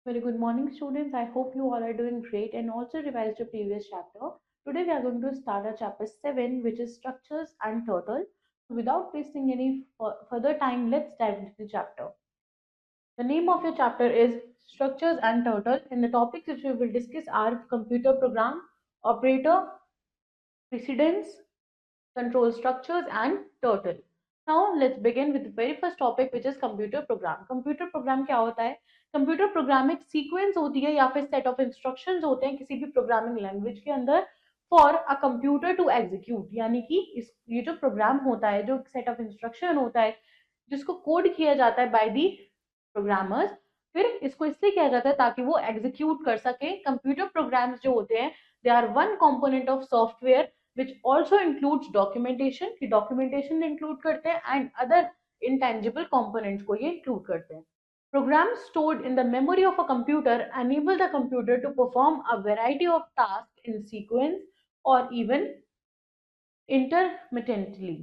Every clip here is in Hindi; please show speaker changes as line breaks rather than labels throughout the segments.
Very good morning, students. I hope you all are doing great and also revised your previous chapter. Today we are going to start our chapter 7, which is structures and turtle. So without wasting any further time, let's dive into the chapter. The name of your chapter is Structures and Turtle, and the topics which we will discuss are computer program, operator, precedence, control structures, and turtle. Now let's begin with the very first topic, which is computer program. Computer program क्या होता है? कंप्यूटर प्रोग्राम एक सीक्वेंस होती है या फिर सेट ऑफ इंस्ट्रक्शंस होते हैं किसी भी प्रोग्रामिंग लैंग्वेज के अंदर for a computer to execute, यानी कि ये जो प्रोग्राम होता है, जो सेट ऑफ इंस्ट्रक्शन होता है जिसको कोड किया जाता है बाय दी प्रोग्रामर्स, फिर इसको इसलिए किया जाता है ताकि वो एग्जीक्यूट कर सके. कंप्यूटर प्रोग्राम्स जो होते हैं, they are one component of software which also includes documentation, कि documentation include करते हैं and other intangible components को ये include करते हैं. Programs stored in the memory of a computer enable the computer to perform a variety of tasks in sequence or even intermittently.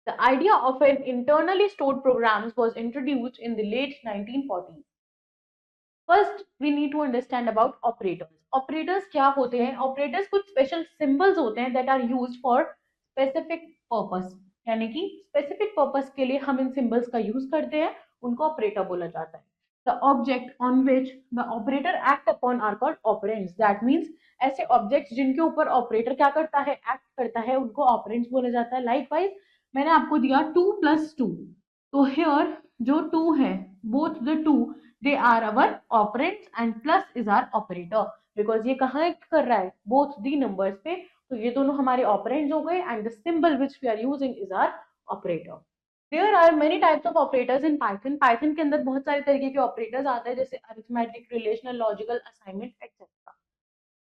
The idea of an internally stored programs was introduced in the late 1940s. First, we need to understand about operators. Operators क्या होते हैं? Operators कुछ special symbols होते हैं that are used for specific purpose. यानी कि specific purpose के लिए हम इन symbols का use करते हैं, उनको operator बोला जाता है. The object on which the operator act upon are called operands. That means ऐसे objects जिनके ऊपर operator क्या करता है, act करता है, उनको operands बोला जाता है. Likewise, मैंने आपको दिया 2 plus 2. तो here जो 2 है, both the 2 they are our operands and plus is our operator, because ये कहाँ act कर रहा है, both the numbers पे, तो ये दोनों हमारे operands हो गए and the symbol which we are using is our operator. There are many types of operators in Python. Python के अंदर बहुत सारे तरीके के operators आते हैं, जैसे arithmetic, relational, logical, assignment, etc.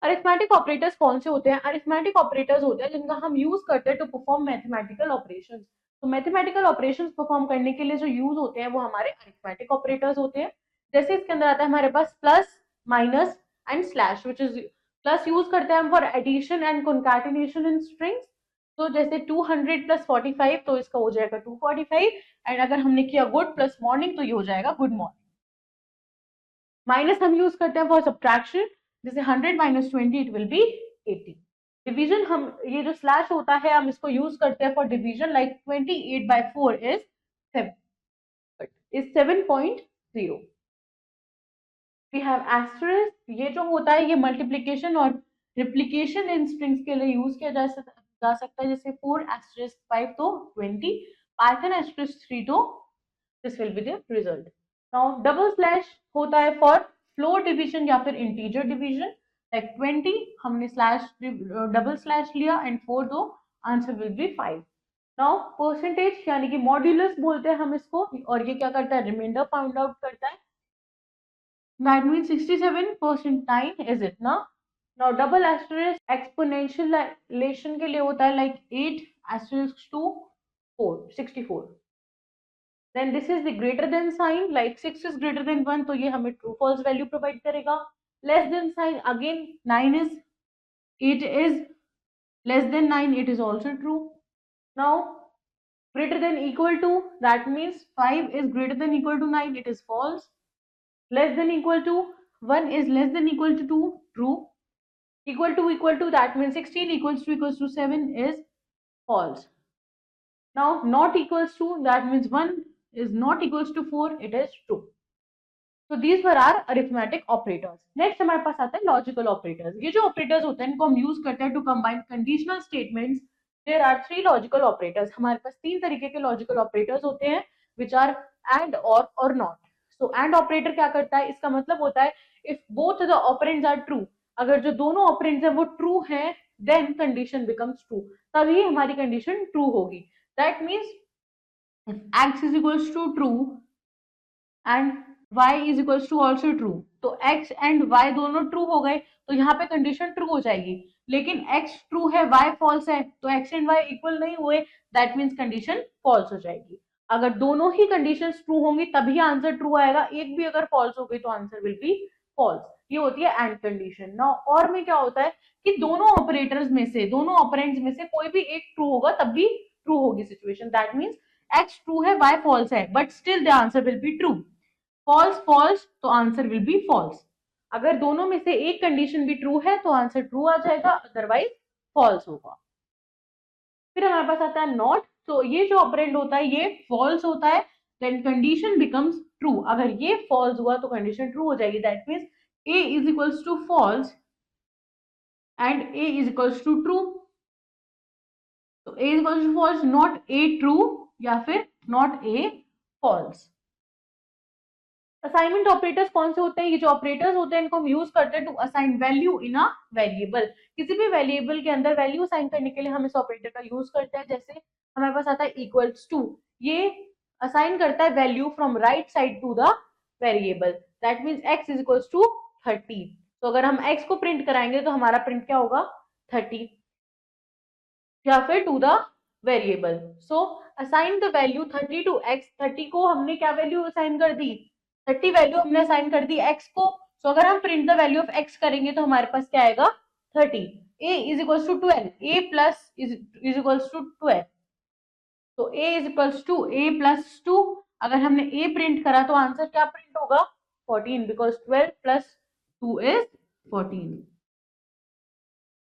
Arithmetic operators कौन से होते हैं? अरिथमेटिक ऑपरेटर्स होते हैं जिनका हम यूज करते हैं टू परफॉर्म मैथमेटिकल ऑपरेशंस. तो मैथमेटिकल ऑपरेशंस परफॉर्म करने के लिए जो यूज होते हैं वो हमारे अरिथमेटिक ऑपरेटर्स होते हैं. जैसे इसके अंदर आता है हमारे पास plus, minus and slash, which is plus use करते हैं हम for addition and concatenation in strings. तो जैसे 200 प्लस 45, तो इसका हो जाएगा 245, एंड अगर हमने किया गुड प्लस मॉर्निंग तो ये हो जाएगा गुड मॉर्निंग. माइनस हम यूज करते हैं फॉर सब्ट्रैक्शन, जैसे 100 minus 20 it will be 80. Division, हम ये जो स्लैश होता है हम इसको यूज करते हैं for division, like 28/4 is 7.0. We have asterisk, ये जो होता है ये मल्टीप्लीकेशन और रिप्लीकेशन इन स्ट्रिंग्स के लिए यूज किया जा सकता है, जैसे 4*5 तो 20, पाइथन *3 तो this will be the result. Now double slash होता है फॉर फ्लोर डिवीजन या फिर इंटीजर डिवीजन, लाइक 20 हमने स्लैश डबल स्लैश लिया एंड 4 दो, answer will B 5. Now percentage यानी कि मॉड्यूलस बोलते हैं हम इसको, और ये क्या करता है, रिमाइंडर फाइंड आउट करता है. That means 67% 9 is it ना. Now double asterisk exponentiation के लिए होता है like 8 asterisk to 4, 64. Then this is the greater than sign, like 6 is greater than 1, तो ये हमें true false value provide करेगा. Less than sign, again 9 is 8 is less than 9, it is also true. Now greater than equal to, that means 5 is greater than equal to 9, it is false. Less than equal to 1 is less than equal to 2, true. Equal to, that means 16 equals to 7 is false. Now not equals to, that means 1 is not equals to 4, it is true. So these were our arithmetic operators. Next हमारे पास आता है logical operators. ये जो operators होते हैं इनको हम use करते हैं to combine conditional statements. There are 3 logical operators. हमारे पास 3 तरीके के logical operators होते हैं which are and, or not. So and operator क्या करता है, इसका मतलब होता है if both the operands are true, अगर जो दोनों operands हैं वो true हैं, then condition becomes true. तभी हमारी condition true होगी. That means if x is equals to true and y is equals to also true, तो x and y दोनों true हो गए तो यहाँ पे condition true हो जाएगी. लेकिन x true है y false है तो x and y equal नहीं हुए, that means condition false हो जाएगी. अगर दोनों ही conditions true होंगी तभी आंसर true आएगा, एक भी अगर false हो गई तो आंसर will be false. ये होती है and condition. Now और में क्या होता है कि दोनों ऑपरेटर्स में से, दोनों ऑपरेंड्स में से कोई भी एक ट्रू होगा तब भी ट्रू होगी situation. That means x true है y false है, but still the answer will be true. False false तो आंसर विल बी फॉल्स। अगर दोनों में से एक कंडीशन भी ट्रू है तो आंसर ट्रू आ जाएगा, अदरवाइज फॉल्स होगा। फिर हमारे पास आता है नॉट। तो ये जो ऑपरेंड होता है ये फॉल्स होता है, देन कंडीशन बिकम्स ट्रू। अगर ये फॉल्स हुआ तो कंडीशन ट्रू हो जाएगी, that means a is equals to false and a is equals to true. तो a is equals to false, not a true या फिर not a false. Assignment operators कौन से होते हैं? ये जो ऑपरेटर्स होते हैं इनको हम यूज करते हैं to assign value in a variable. किसी भी वेरिएबल के अंदर वैल्यू असाइन करने के लिए हम इस ऑपरेटर का यूज करते हैं। जैसे हमारे पास आता है इक्वल्स टू, ये असाइन करता है value from right side to the variable, that means x is equals to 30। तो अगर हम x को प्रिंट कराएंगे तो हमारा प्रिंट क्या होगा? 30 या फिर to the variable. So assign the value 30 to x। 30 को हमने क्या वैल्यू असाइन कर दी? 30 वैल्यू हमने असाइन कर दी x को। सो अगर हम print the value of x करेंगे तो हमारे पास क्या आएगा? 30। a is equals to 12, a plus is equals to 12। तो a is equals to a plus 2। अगर हमने a प्रिंट करा तो आंसर क्या प्रिंट होगा? 14, because 12 plus 2 is 14।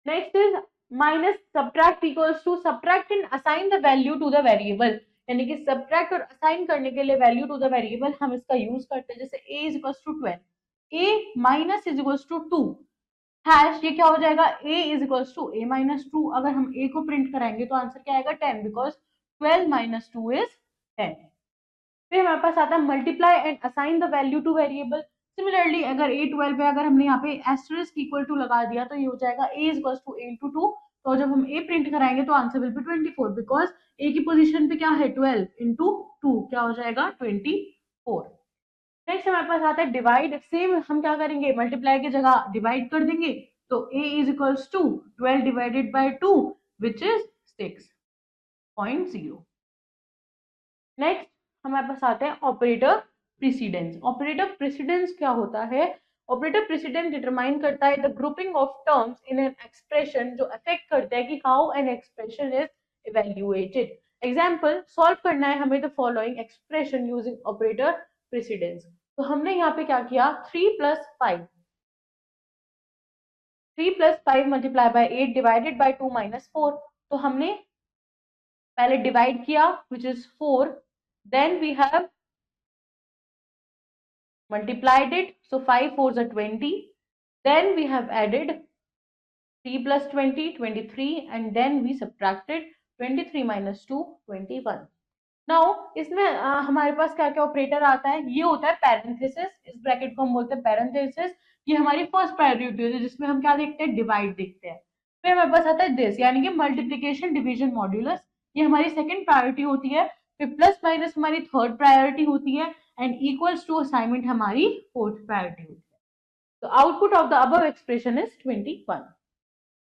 Next is minus subtract equals to subtract and assign the value to the variable. यानी कि सब्ट्रैक्ट और असाइन करने के लिए वैल्यू टू द वेरिएबल हम इसका यूज करते हैं। जैसे a is equals to 12, a minus is equals to 2 hash, ये क्या हो जाएगा? a is equals to a minus 2। अगर हम a को प्रिंट कराएंगे तो आंसर क्या आएगा? 10, बिकॉज 12 माइनस 2 इज 10। फिर हमारे पास आता है multiply and assign the value two variable. Similarly अगर a 12 है, अगर हमने यहाँ पे एस्टरिस्क इक्वल टू लगा दिया तो ये हो जाएगा a is equals to a into 2। तो जब हम a प्रिंट कराएंगे तो answer will be 24, because a की पोजीशन पे क्या है? 12 इंटू 2 क्या हो जाएगा? 24। नेक्स्ट हमारे पास आता है डिवाइड। सेम हम क्या करेंगे? मल्टीप्लाई की जगह डिवाइड कर देंगे। तो a is equals to 12 divided by 2 which is 6.0। Next हमारे पास आते हैं ऑपरेटर प्रेसिडेंस। ऑपरेटर प्रेसिडेंस क्या होता है? ऑपरेटर प्रेसिडेंस डिटरमाइन करता है the grouping of terms in an expression, जो अफेक्ट करता है कि how an expression is evaluated. Example, solve करना है हमें the following expression using operator precedence. तो हमने यहाँ पे क्या किया? 3 plus 5, 3 plus 5 multiply by 8 divided by 2 minus 4। तो हमने पहले डिवाइड किया which is 4, then we have multiplied it, so 5 4s are 20, then we have added 3 plus 20 23, and then we subtracted 23 minus 2 21। Now इसमें हमारे पास क्या क्या ऑपरेटर आता है? ये होता है पैरेंथेसिस, इस ब्रैकेट को हम बोलते हैं पैरेंथेसिस। ये हमारी फर्स्ट प्रायोरिटी होती है जिसमें हम क्या देखते हैं? डिवाइड देखते हैं। फिर हमारे पास आता है दिस, यानी कि मल्टीप्लीकेशन डिवीजन मॉड्यूलस, ये हमारी सेकंड प्रायोरिटी होती है। फिर प्लस माइनस हमारी थर्ड प्रायोरिटी होती है, एंड इक्वल्स टू असाइनमेंट हमारी फोर्थ प्रायोरिटी होती है। तो output of the above expression is 21।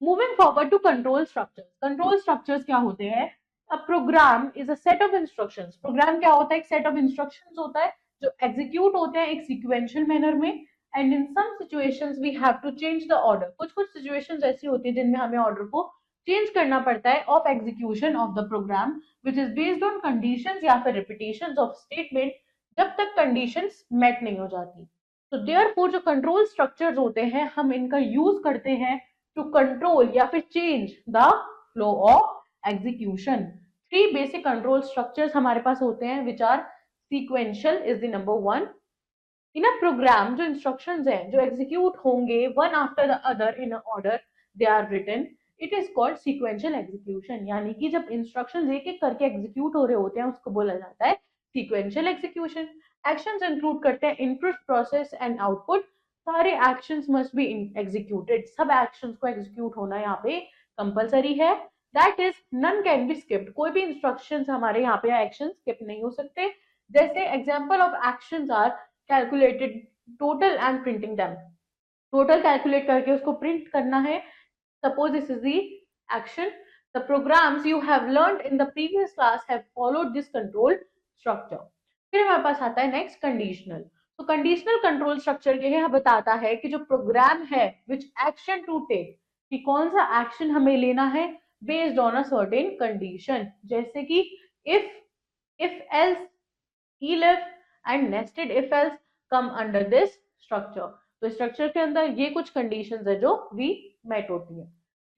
Moving forward to control structures. Control structures क्या होते हैं? A program is a set of instructions. Program क्या होता है? एक सेट ऑफ इंस्ट्रक्शंस होता है जो एग्जीक्यूट होते हैं एक सीक्वेंशियल मैनर में, and in some situations we have to change the order. कुछ कुछ सिचुएशंस ऐसी होती है जिनमें हमें ऑर्डर को चेंज करना पड़ता है of execution of the program, which is based on conditions या फिर रिपीटेशंस ऑफ स्टेटमेंट, जब तक कंडीशंस मेट नहीं हो जाती। तो देयरफॉर जो कंट्रोल स्ट्रक्चर्स होते हैं हम इनका यूज करते हैं टू कंट्रोल या फिर change the flow of execution. 3 basic control structures हमारे पास होते हैं which are sequential is the number 1। In a program जो इंस्ट्रक्शंस हैं जो एग्जीक्यूट होंगे one after the other in order they are written, it is called sequential execution. यानी कि जब इंस्ट्रक्शंस एक एक करके एग्जीक्यूट हो रहे होते हैं उसको बोला जाता है सीक्वेंशियल एग्जीक्यूशन। एक्शंस इंक्लूड करते हैं इनपुट, प्रोसेस एंड आउटपुट। सारे एक्शंस मस्ट बी एग्जीक्यूटेड, सब एक्शंस को एग्जीक्यूट होना यहाँ पे कंपलसरी है। That is none can be skipped, कोई भी इंस्ट्रक्शंस हमारे यहाँ पे एक्शन स्किप नहीं हो सकते। जैसे example of actions are calculated total and printing them. Total calculate करके उसको प्रिंट करना है। Suppose this is the action, the programs you have learned in the previous class have followed this control structure। फिर हमारे पास आता है नेक्स्ट कंडीशनल। तो कंडीशनल कंट्रोल स्ट्रक्चर ये बताता है कि जो प्रोग्राम है विच एक्शन टू टेक, कि कौन सा एक्शन हमें लेना है based on a certain condition. जैसे कि if else, elif and nested if else, come under this structure. तो स्ट्रक्चर के अंदर ये कुछ कंडीशंस है जो भी मेट होती है.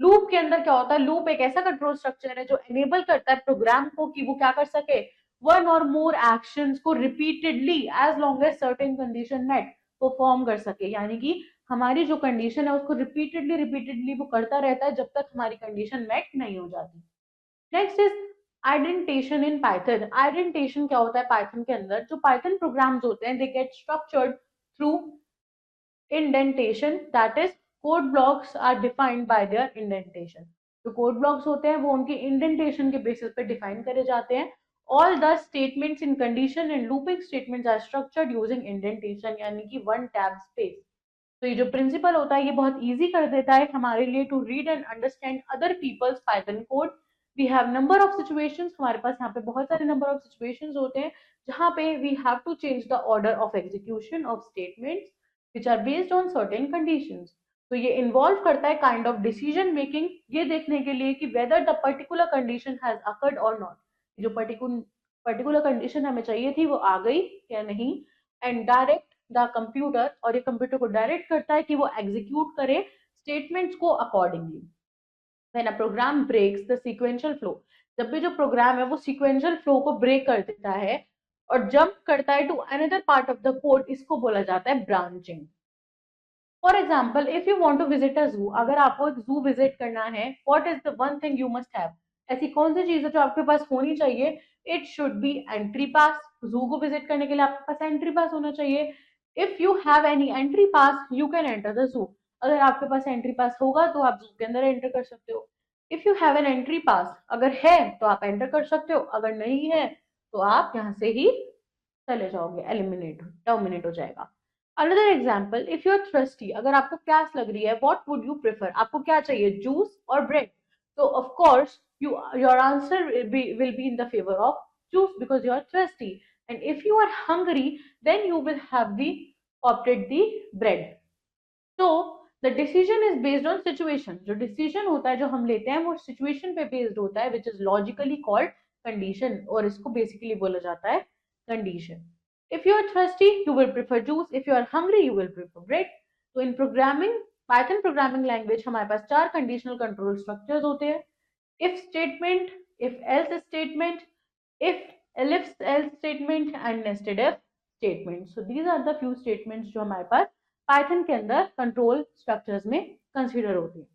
लूप के अंदर क्या होता है? लूप एक ऐसा कंट्रोल स्ट्रक्चर है जो एनेबल करता है प्रोग्राम को कि वो क्या कर सके, वन और मोर एक्शंस को repeatedly as long as certain condition met perform कर सके. यानी कि हमारी जो कंडीशन है उसको रिपीटेडली वो करता रहता है जब तक हमारी कंडीशन मेट नहीं हो जाती. Next is indentation in Python. Indentation क्या होता है पाइथन के अंदर? जो पाइथन प्रोग्राम्स होते हैं they get structured through indentation, that is code blocks are defined by their indentation. जो कोड ब्लॉक्स होते हैं वो उनके इंडेंटेशन के बेसिस पे डिफाइन करे जाते हैं. All the statements in condition and looping statements are structured using indentation, यानी कि वन टैब स्पेस. तो ये जो प्रिंसिपल होता है ये बहुत इजी कर देता है हमारे लिए to read and understand other people's Python code. We have number of situations, हमारे पास यहाँ पे बहुत सारे नंबर ऑफ सिचुएशंस होते हैं जहाँ पे we have to change the order of execution of statements which are based on certain conditions. तो ये इन्वॉल्व करता है काइंड ऑफ डिसीजन मेकिंग, ये देखने के लिए कि whether the particular condition has occurred और नॉट. जो पर्टिकुलर कंडीशन हमें चाहिए थी वो आ गई या नहीं. एंड डायरेक्ट द कंप्यूटर, और ये कंप्यूटर को डायरेक्ट करता है कि वो एग्जीक्यूट करे स्टेटमेंट्स को accordingly. When a program breaks the sequential flow, जब भी जो प्रोग्राम है वो सीक्वेंशियल फ्लो को ब्रेक कर देता है और जंप करता है to another part of the code, इसको बोला जाता है branching. For example if you want to visit a zoo, अगर आपको एक जू विजिट करना है, what is the one thing you must have? ऐसी कौन सी चीज है जो आपके पास होनी चाहिए? इट शुड बी एंट्री पास. जू को विजिट करने के लिए आपके पास एंट्री पास होना चाहिए. If you have any entry pass you can enter the zoo. अगर आपके पास एंट्री पास होगा तो आप जू के अंदर एंटर कर सकते हो. If you have an entry पास, अगर है तो आप एंटर कर सकते हो, अगर नहीं है तो आप यहाँ से ही चले जाओगे, एलिमिनेट टर्मिनेट हो जाएगा. Another example, if you are thirsty, अगर आपको प्यास लग रही है, व्हाट वुड यू प्रेफर? आपको क्या चाहिए, जूस और ब्रेड? तो of course your answer will be in the favor of juice because you are thirsty. And if you are hungry then you will have opted the bread. So the decision is based on situation. जो decision होता है जो हम लेते हैं वो situation पे based होता है, which is logically called condition, और इसको basically बोला जाता है condition. If you are thirsty you will prefer juice, if you are hungry you will prefer bread. तो in programming, Python programming language हमारे पास 4 conditional control structures होते हैं. If statement, if else statement, if else statement and nested if statement. So these are the few statements जो हमारे पास पाइथन के अंदर कंट्रोल स्ट्रक्चर्स में कंसीडर होती है.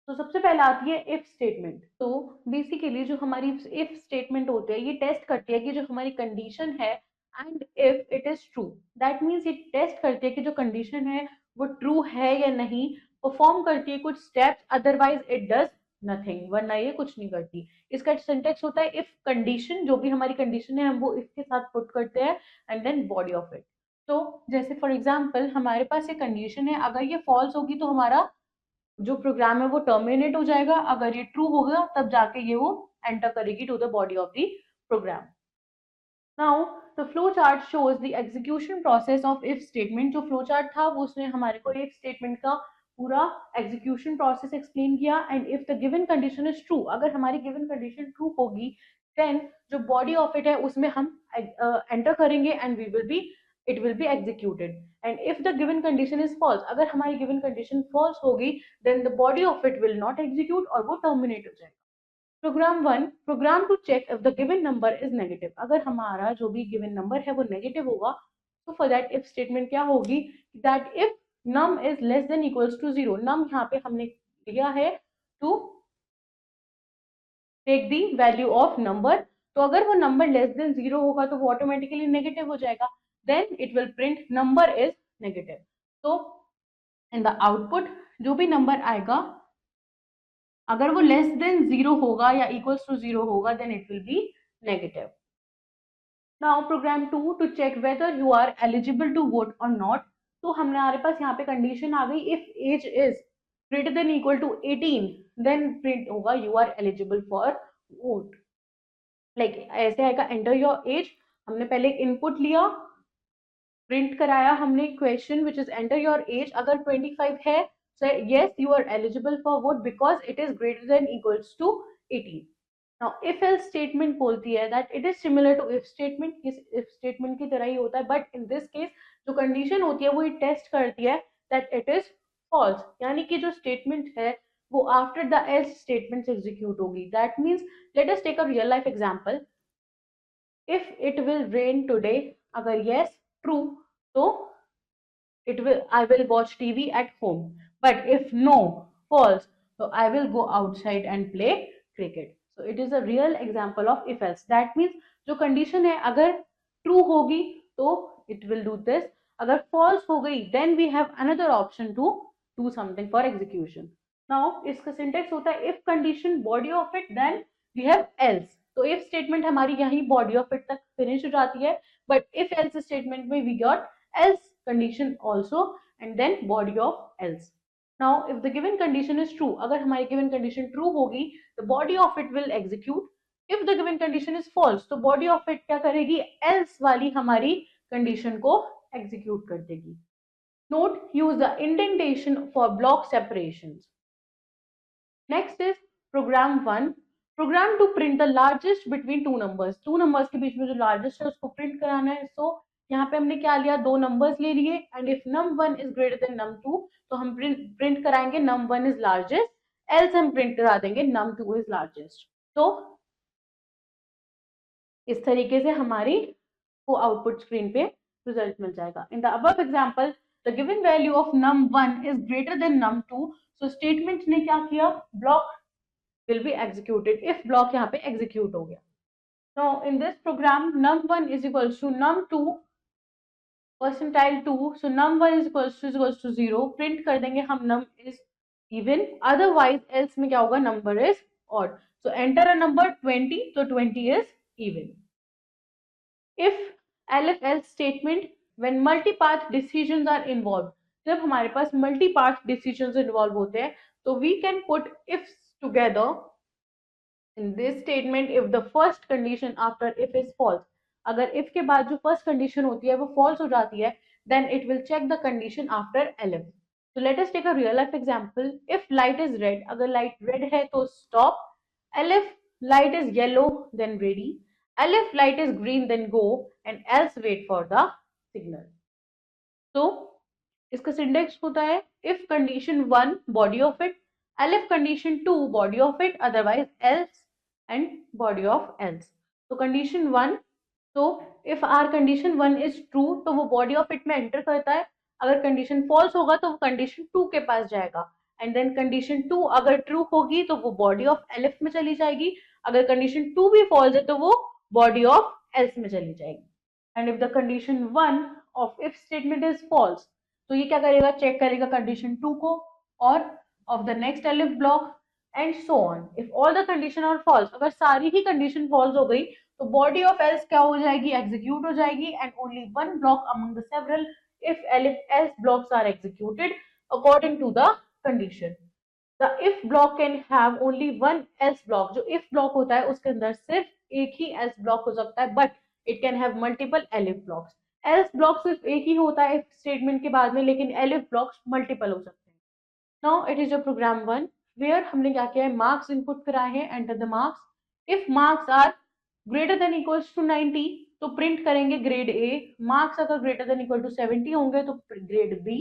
तो सबसे पहले आती है इफ स्टेटमेंट. तो बेसिकली जो हमारी इफ स्टेटमेंट होती है ये टेस्ट करती है कि जो हमारी कंडीशन है and if it is true, that means ये टेस्ट करती है कि जो कंडीशन है वो ट्रू है या नहीं, परफॉर्म करती है कुछ steps, otherwise it does nothing, वरना ये कुछ नहीं करती. इसका सिंटेक्स होता है इफ कंडीशन, जो भी हमारी कंडीशन है हम वो इफ के साथ पुट करते हैं and then body of it. तो जैसे फॉर एग्जाम्पल हमारे पास ये कंडीशन है, अगर ये फॉल्स होगी तो हमारा जो प्रोग्राम है वो टर्मिनेट हो जाएगा, अगर ये ट्रू होगा तब जाके ये वो एंटर करेगी to the body of the program. Now the flow chart shows the execution process of if statement. जो फ्लो चार्ट था वो उसने हमारे को इफ स्टेटमेंट का पूरा एग्जीक्यूशन प्रोसेस एक्सप्लेन किया. And if the given condition is true, अगर हमारी गिवन कंडीशन ट्रू होगी देन जो बॉडी ऑफ इट है उसमें हम एंटर करेंगे and we will be it will be executed. And if the given condition is false, अगर हमारी given condition false होगी then the body of it will not execute और वो terminate हो जाएगा. Program 1, program to check if the given number is negative. अगर हमारा जो भी given number है वो negative होगा तो for that if statement क्या होगी, that if num is less than equals to 0, num यहाँ पे हमने लिया है to take the value of number, तो अगर वो number less than 0 होगा तो वो automatically negative हो जाएगा. Then it will print number is negative. So in the output जो भी number आएगा अगर वो less than 0 होगा या equals to 0 होगा then it will be negative. Now program 2 to check whether you are eligible to vote or not. तो हमारे पास यहाँ पे condition आ गई, if age is greater than equal to 18 then print होगा you are eligible for vote. Like ऐसे आएगा enter your age, हमने पहले एक input लिया, प्रिंट कराया हमने question which is enter your age. अगर 25 है so yes you are eligible for vote because it is greater than equals to 18. Now if else statement बोलती है that it is similar to if statement, इस इफ स्टेटमेंट की तरह ही होता है, बट इन दिस केस जो कंडीशन होती है वो ये टेस्ट करती है दैट इट इज फॉल्स, यानी कि जो स्टेटमेंट है वो after the else statement execute होगी। That means let us take a real life example, if it will rain today, अगर यस ट्रू तो I will watch TV at home. But if no, false, so I will go outside and play cricket. So it is a real example of if else. That means जो condition है अगर true होगी तो it will do this. अगर false हो गई then we have another option to do something for execution. Now इसका syntax होता है if condition body of it then we have else. तो if statement हमारी यही body of it तक finish हो जाती है, but if else statement में we got else condition also and then body of else. Now if the given condition is true, अगर हमारी given condition true होगी the body of it will execute. If the given condition is false तो body of it क्या करेगी, else वाली हमारी condition को execute कर देगी. Note, use the indentation for block separations. Next is program 1. Program to print the largest between two numbers. Two numbers के बीच में जो largest है उसको print कराना है. So यहाँ पे हमने क्या लिया, दो numbers ले लिए and if num1 is greater than num2 तो हम print कराएंगे num1 is largest, else हम print करा देंगे num2 is largest. तो इस तरीके से हमारी को आउटपुट स्क्रीन पे रिजल्ट मिल जाएगा. In the above example the given value of num1 is greater than num2, so statement ने क्या किया, block will be executed if block यहाँ पे execute हो गया. Now in this program num1 is equals to num2 percentile 2, so num1 is equals to 0, print कर देंगे हम num is even, otherwise else में क्या होगा, number is odd. So enter a number 20, तो 20 is even. If elif else statement when multi-path decisions are involved, जब हमारे पास multi-path decisions involve होते हैं तो we can put ifs together in this statement if the first condition after if is false. अगर if के बाद जो first condition होती है वो false हो जाती है then it will check the condition after elif. So let us take a real life example. If light is red, अगर light red है तो stop. Elif light is yellow then ready. Elif light is green then go and else wait for the signal. So इसका syntax होता है if condition 1 body of it, elif condition 2 body of it, otherwise else and body of else. तो condition 1, तो if our condition 1 is true तो वो body of it में enter करता है, अगर condition false होगा तो वो condition 2 के पास जाएगा and then condition 2 अगर true होगी तो वो body of elif में चली जाएगी, अगर condition 2 भी false है तो वो body of else में चली जाएगी. And if the condition 1 of if statement is false तो ये क्या करेगा, चेक करेगा condition 2 को और of the next elif block and so on. If all the condition are false, अगर सारी ही condition false हो गई तो body of else क्या हो जाएगी, execute हो जाएगी and only one block among the several if elif else blocks are executed according to the condition. The if block can have only one else block. जो if block होता है उसके अंदर सिर्फ एक ही else block हो सकता है, but it can have multiple elif blocks. else block सिर्फ एक ही होता है if statement के बाद में, लेकिन elif blocks multiple हो सकते हैं. Now it is your program 1 where हमने क्या किया है, marks input कराए हैं, enter the marks. If marks are greater than equals to 90 तो print करेंगे grade A. Marks अगर greater than equal to 70 होंगे तो grade B.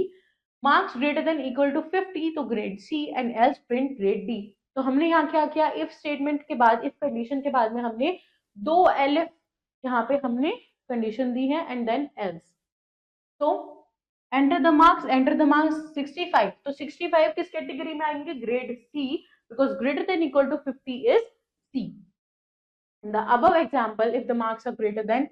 Marks greater than equal to 50 तो grade C and else print grade D. तो हमने यहाँ क्या किया, if statement के बाद, if condition के बाद में हमने दो elif यहाँ पे हमने condition दी है and then else. तो enter the marks 65, तो 65 किस कैटेगरी में आएंगे, grade C, because greater than equal to 50 is C. In the above example, if the marks are greater than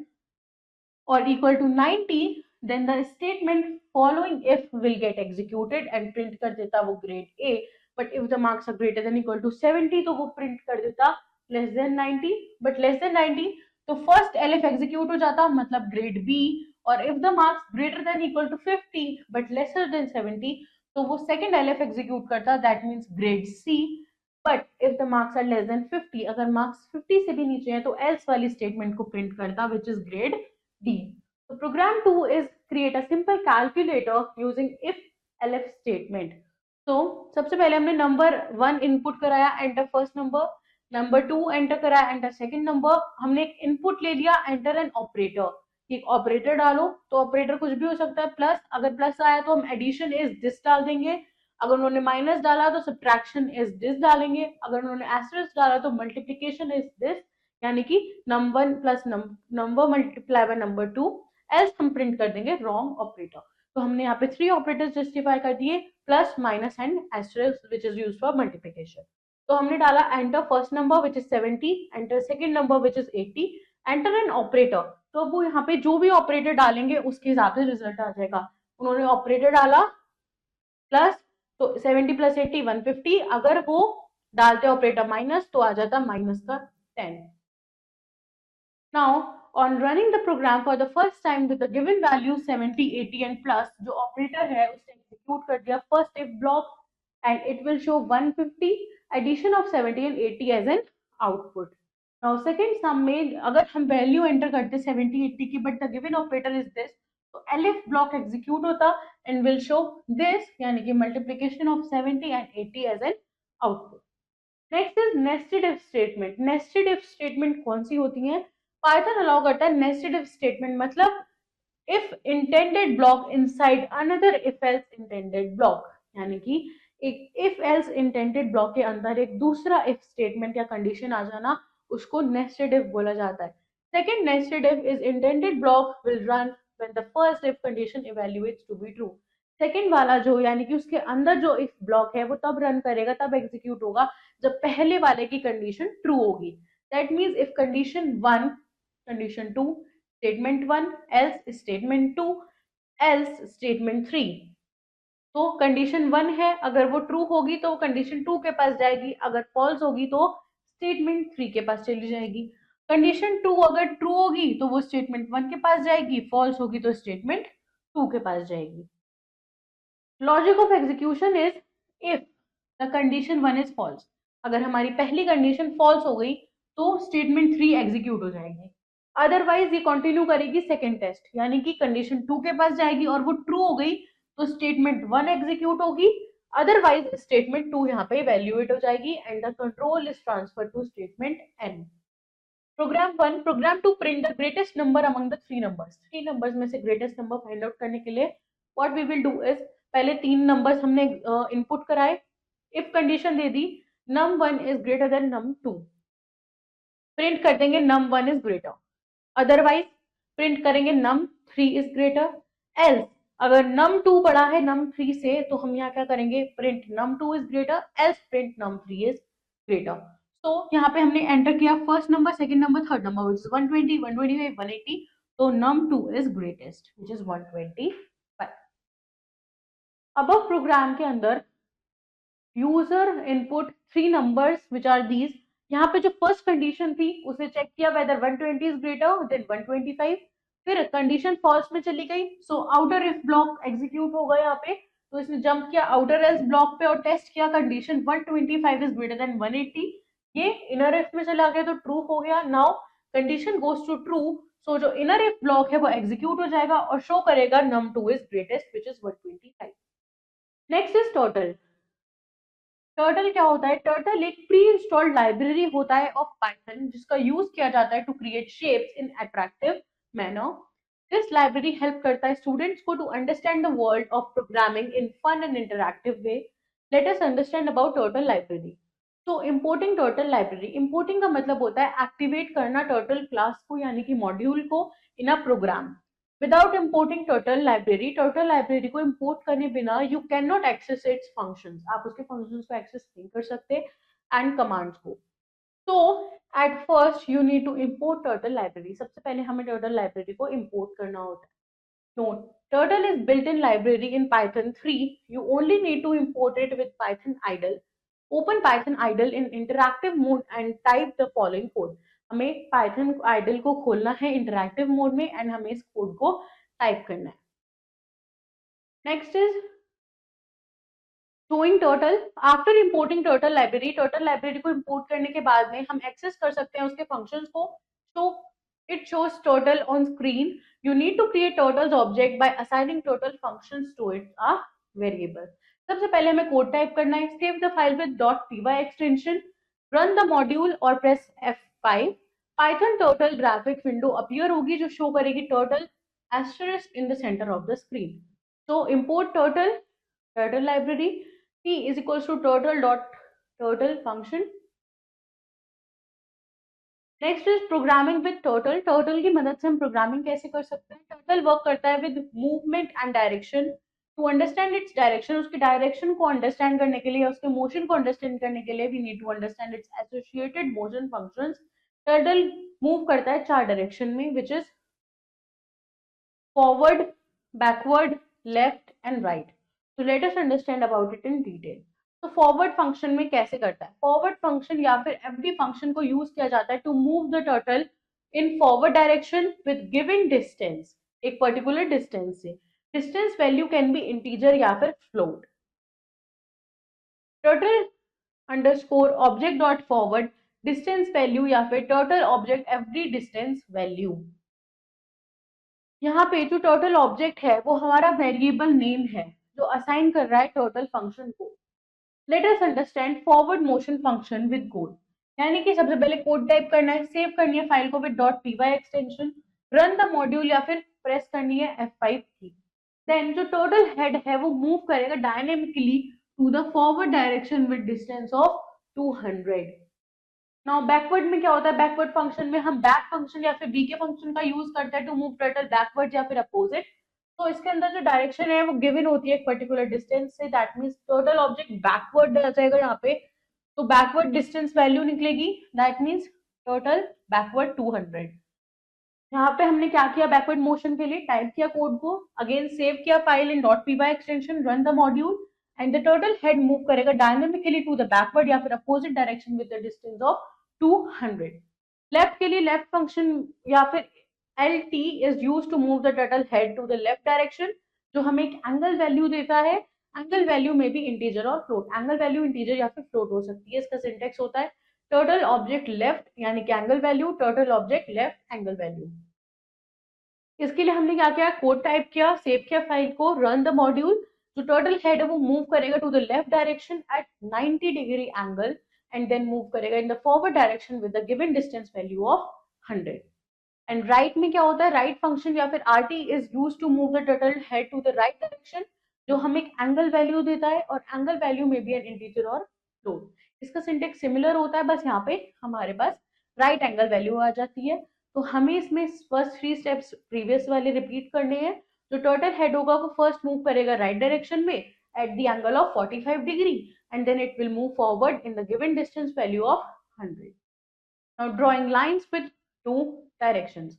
or equal to 90 then the statement following if will get executed and print कर देता वो grade A. But if the marks are greater than equal to 70 तो वो print कर देता less than 90. But less than 90 तो first elif execute हो जाता, मतलब grade B. और if the marks greater than equal to 50 but lesser than 70 तो वो second elif execute करता, that means grade C. But if the marks are less than 50, अगर marks 50 से भी नीचे हैं तो else वाली statement को print करता, which is grade D. So program 2 is create a simple calculator using if elif statement. So सबसे पहले हमने number 1 input कराया, enter first number. Number 2 enter करा, एंटर सेकंड नंबर, हमने एक इनपुट ले लिया, एंटर एन ऑपरेटर। एक ऑपरेटर डालो, तो ऑपरेटर कुछ भी हो सकता है, प्लस, अगर प्लस आया तो हम एडिशन इज दिस डाल देंगे, अगर उन्होंने माइनस डाला तो सब्ट्रैक्शन इज दिस डालेंगे, अगर उन्होंने एस्टेरिस्क डाला तो मल्टीप्लीकेशन इज दिस, यानी कि number 1 plus number multiply by number 2, else हम प्रिंट कर देंगे रॉन्ग ऑपरेटर। तो हमने यहाँ पे 3 ऑपरेटर्स जस्टिफाई कर दिए, plus, minus and asterisk which is used for multiplication. तो हमने डाला enter first number which is 70, enter second number which is 80, enter an operator. तो वो यहाँ पे जो भी ऑपरेटर डालेंगे उसके हिसाब से रिजल्ट आ जाएगा। उन्होंने ऑपरेटर डाला प्लस, तो 70 प्लस 80 150, अगर वो डालते ऑपरेटर माइनस तो आ जाता माइनस का 10। Now, on running the program for the first time with the given value 70, 80 and plus, जो ऑपरेटर है उसने एग्जीक्यूट कर दिया first if block and it will show 150 addition of 70 and 80 as an output. Now second sum में अगर हम वैल्यू एंटर करते 70, 80 की, but the given operator is this, तो elif ब्लॉक एग्जीक्यूट होता and will show this, यानी कि multiplication of 70 and 80 as an output. Next is nested if statement. Nested if statement कौन सी होती है? पाइथन अलाउ करता है नेस्टेड इफ स्टेटमेंट, मतलब if intended block inside another if else intended block, यानी कि एक इफ एल्स इंटेंडेड ब्लॉक के अंदर एक दूसरा इफ स्टेटमेंट या कंडीशन आ जाना, उसको नेस्टेड इफ बोला जाता है। Second nested if is intended block will run when the first if condition evaluates to be true. Second वाला जो, यानी कि उसके अंदर जो इफ ब्लॉक है वो तब रन करेगा, तब एग्जीक्यूट होगा जब पहले वाले की कंडीशन ट्रू होगी। That means if condition 1, condition 2, statement 1, else statement 2, else statement 3। तो कंडीशन 1 है, अगर वो ट्रू होगी तो कंडीशन 2 के पास जाएगी, अगर फॉल्स होगी तो स्टेटमेंट 3 के पास चली जाएगी। कंडीशन 2 अगर ट्रू होगी तो वो स्टेटमेंट 1 के पास जाएगी, फॉल्स होगी तो स्टेटमेंट 2 के पास जाएगी। Logic of execution is if the condition 1 is false, अगर हमारी पहली कंडीशन फॉल्स हो गई तो स्टेटमेंट 3 एग्जीक्यूट हो जाएगी, अदरवाइज ये कंटिन्यू करेगी सेकेंड टेस्ट, यानी कि कंडीशन 2 के पास जाएगी और वो ट्रू हो गई तो स्टेटमेंट 1 एग्जीक्यूट होगी, अदरवाइज स्टेटमेंट 2 यहाँ पे इवेल्युएट हो जाएगी and the control is transfer to statement n। Program 1, program to print the greatest number among the three numbers. Three numbers में से ग्रेटेस्ट नंबर फाइंड आउट करने के लिए what we will do is, पहले 3 नंबर्स हमने इनपुट कराए, इफ कंडीशन दे दी num1 is greater than num2, print कर देंगे num1 is greater, otherwise print करेंगे num3 इज ग्रेटर, एल्स अगर num2 बड़ा है num3 से तो हम यहाँ क्या करेंगे, print num2 is greater, else print num3 is greater. तो यहाँ पे हमने एंटर किया first number, second number, third number which is 120, 125, 180, तो num2 is greatest which is 125। अब प्रोग्राम के अंदर user input 3 numbers which are these, यहाँ पे जो फर्स्ट कंडीशन थी उसे चेक किया वेदर 120 इज ग्रेटर देन 125, फिर कंडीशन फॉल्स में चली गई, so outer if block execute होगा यहाँ पे, तो इसने जंप किया आउटर एल्स ब्लॉक पे और टेस्ट किया कंडीशन 125 इज ग्रेटर देन 180, ये इनर इफ में चला गया तो ट्रू हो गया। Now condition goes to true, so जो इनर इफ ब्लॉक है वो एग्जीक्यूट हो जाएगा और शो करेगा num2 is greatest which is 125। Next is total. Turtle क्या होता है? टर्टल एक प्री इंस्टॉल्ड लाइब्रेरी होता है ऑफ पाइथन जिसका यूज किया जाता है to create shapes in attractive manner. This library help करता है स्टूडेंट्स को to understand the world of programming in fun and interactive way. Let us understand about turtle library. तो इंपोर्टिंग टर्टल लाइब्रेरी, इंपोर्टिंग का मतलब होता है एक्टिवेट करना टर्टल क्लास को यानी कि मॉड्यूल को in a program. Without importing turtle library को इम्पोर्ट करने बिना you can not access its functions, आप उसके फंक्शंस को एक्सेस नहीं कर सकते एंड कमांड्स को। तो at first you need to import turtle library, सबसे पहले हमें टर्टल लाइब्रेरी को इम्पोर्ट करना होता है। Note, Turtle is built-in library in Python 3. You only need to import it with Python idle. Open Python idle in interactive mode and type the following code. हमें Python idle को खोलना है इंटरैक्टिव मोड में एंड हमें इस कोड को टाइप करना है। Next is showing turtle. After importing turtle library को इंपोर्ट करने के बाद में हम एक्सेस कर सकते हैं उसके फंक्शंस को। सो it shows turtle on screen. You need to create turtles object by assigning turtle functions to it a variable. सबसे पहले हमें कोड टाइप करना है, save the file with .py extension, run the module और press F5। Python turtle graphic window appear होगी जो शो करेगी turtle asterisk in the center of the screen. So import turtle library, t is equals to turtle function. Next is programming with turtle. Turtle की मदद से हम प्रोग्रामिंग कैसे कर सकते हैं? टर्टल वर्क करता है with movement and direction. To understand its direction, उसकी डायरेक्शन को अंडरस्टैंड करने के लिए, उसके मोशन को अंडरस्टैंड करने के लिए we need to understand its associated motion functions. Turtle move करता है 4 डायरेक्शन में, which is forward, backward, left and right. So let us understand about it in detail. तो फॉरवर्ड फंक्शन में कैसे करता है? फॉरवर्ड फंक्शन या फिर एफडी फंक्शन को यूज किया जाता है to move the turtle in forward direction with given distance, एक पर्टिकुलर डिस्टेंस से। Distance value can be integer या फिर float. Turtle underscore object dot forward distance value या फिर turtle object FD distance value. यहाँ पे जो टर्टल ऑब्जेक्ट है वो हमारा वेरिएबल नेम है जो असाइन कर रहा है टर्टल फंक्शन को। Late us understand forward motion function with code. यानी कि सबसे पहले कोड टाइप करना है, सेव करनी है फाइल को with .py extension, run the module या फिर प्रेस करनी है F5 की। देन जो टर्टल हेड है वो मूव करेगा dynamically to the forward direction with distance of 200। Now backward में क्या होता है? बैकवर्ड फंक्शन में हम बैक फंक्शन या फिर बीके फंक्शन का यूज करते हैं टू मूव टर्टल बैकवर्ड या फिर अपोजिट। तो इसके अंदर जो डायरेक्शन है वो गिवन होती है एक पर्टिकुलर डिस्टेंस से, that means total object backward आ जाएगा यहाँ पे। तो बैकवर्ड डिस्टेंस वैल्यू निकलेगी, दैट मींस टोटल बैकवर्ड 200। यहाँ पे हमने क्या किया? बैकवर्ड मोशन के लिए टाइप किया कोड को, अगेन सेव किया file in .py extension, run the module and the turtle head move करेगा डायनेमिकली टू द बैकवर्ड या फिर opposite direction with the distance of 200। Left के लिए लेफ्ट फंक्शन या फिर LT is used to move the turtle head to the left direction, जो हमें एक एंगल वैल्यू देता है। एंगल वैल्यू में भी इंटीजर और फ्लोट, एंगल वैल्यू इंटीजर या फिर फ्लोट हो सकती है। इसका सिंटेक्स होता है टर्टल ऑब्जेक्ट लेफ्ट यानी कि angle value, turtle object left angle value. इसके लिए हमने क्या किया? कोड टाइप किया, सेव किया फाइल को, रन द मॉड्यूल। जो टर्टल हेड है वो मूव करेगा to the left direction at 90 degree angle and then move करेगा in the forward direction with the given distance value of 100। And right में क्या होता है? राइट फंक्शन या फिर RT is use to move the turtle head to the right direction, जो हमें एक एंगल वैल्यू देता है और एंगल वैल्यू में भी एन इंटीजर और फ्लोट। इसका सिंटेक्स सिमिलर होता है, बस यहाँ पे हमारे पास राइट एंगल वैल्यू आ जाती है। तो हमें इसमें फर्स्ट 3 स्टेप्स प्रीवियस वाले रिपीट करने हैं। जो टर्टल हेड होगा वो फर्स्ट मूव करेगा राइट डायरेक्शन में at the angle of 45 degree and then it will move forward in the given distance value of 100। Now drawing lines with 2 directions.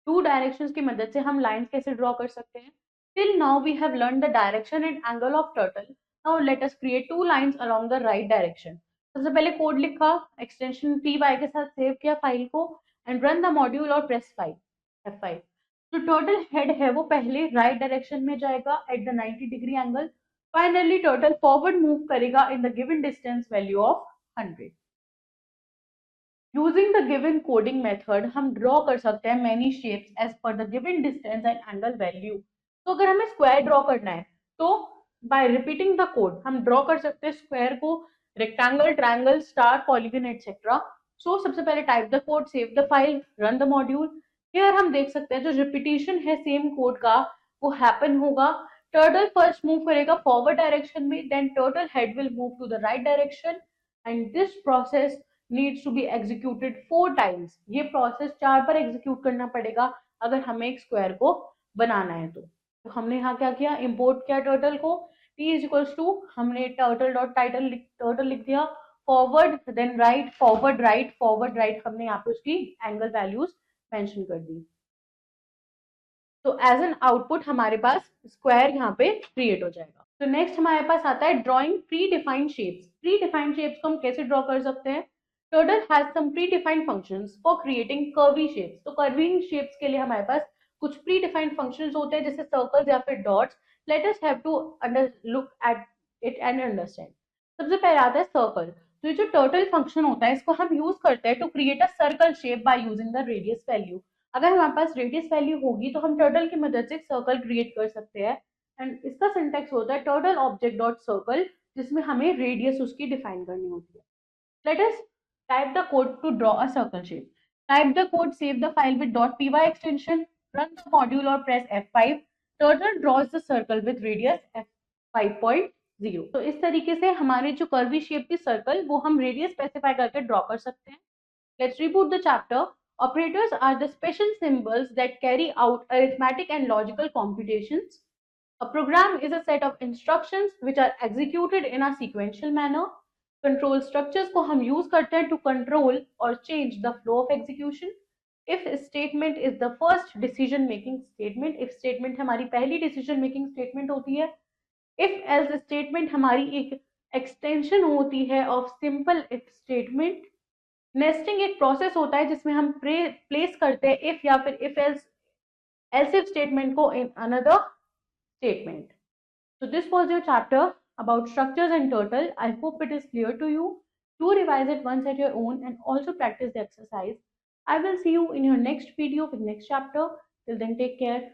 2 directions की मदद से हम लाइंस कैसे ड्रॉ कर सकते हैं? Till now we have learn the direction and angle of turtle. Now let us create 2 lines along the right direction. सबसे पहले कोड लिखा, एक्सटेंशन py के साथ सेव किया फाइल को एंड रन द मॉड्यूल और प्रेस F5। जो टर्टल हेड है वो पहले राइट डायरेक्शन में जाएगा at the 90 degree angle. Finally turtle forward move करेगा in the given distance value of 100। Using the given coding method हम ड्रॉ कर सकते हैं many shapes as per the given distance and angle value. तो अगर हमें स्क्वायर ड्रॉ करना है तो बाय रिपीटिंग द कोड हम ड्रॉ कर सकते हैं स्क्वायर को, rectangle, triangle, star, polygon etcetera. So सबसे पहले type the code, save the file, run the module. Here हम देख सकते हैं जो रिपीटिशन है सेम कोड का वो हैपन होगा। टर्टल फर्स्ट मूव करेगा फॉरवर्ड डायरेक्शन में, then turtle head will move to the right direction and this process needs to be executed 4 times. ये प्रोसेस 4 बार एग्जीक्यूट करना पड़ेगा अगर हमें एक स्क्वायर को बनाना है। तो हमने यहाँ क्या किया? इंपोर्ट किया टर्टल को, t इज इक्वल्स टू हमने टर्टल डॉट टाइटल टर्टल लिख दिया, forward then right, forward right, forward right, हमने यहाँ पे उसकी एंगल वैल्यूज मेंशन कर दी। तो एज एन आउटपुट हमारे पास स्क्वायर यहाँ पे क्रिएट हो जाएगा। तो नेक्स्ट हमारे पास आता है drawing pre defined shapes. Pre defined shapes को हम कैसे ड्रॉ कर सकते हैं? Turtle has some predefined functions for creating curvy shapes. तो curving shapes के लिए हमारे पास कुछ predefined functions होते हैं जैसे circles या फिर dots. Let us have to look at it and understand. सबसे पहले आता है circle. तो ये जो turtle function होता है इसको हम यूज करते हैं to create a circle shape by using the radius value. अगर हमारे पास radius value होगी तो हम turtle की मदद से circle create कर सकते हैं एंड इसका सिंटेक्स होता है turtle object dot circle जिसमें हमें radius उसकी डिफाइन करनी होती है। Let us Type the code to draw a circle shape. Type the code, save the file with .py extension, run the module or press F5. Turtle draws the circle with radius f5.0. तो इस तरीके से हमारे जो कर्वी शेप की सर्कल वो हम रेडियस स्पेसिफाई करके ड्रॉ कर सकते हैं. Let's reboot the chapter. Operators are the special symbols that carry out arithmetic and logical computations. A program is a set of instructions which are executed in a sequential manner. Control structures को हम use करते हैं to control or change the flow of execution. If statement is the first decision making statement, if statement हमारी पहली decision making statement होती है, if else statement हमारी एक extension होती है of simple if statement. Nesting एक प्रोसेस होता है जिसमें हम प्लेस करते हैं इफ या फिर इफ else if statement को in another statement. So this was your chapter about structures and turtle. I hope it is clear to you. Do revise it once at your own and also practice the exercise. I will see you in your next video with next chapter. Till then, take care.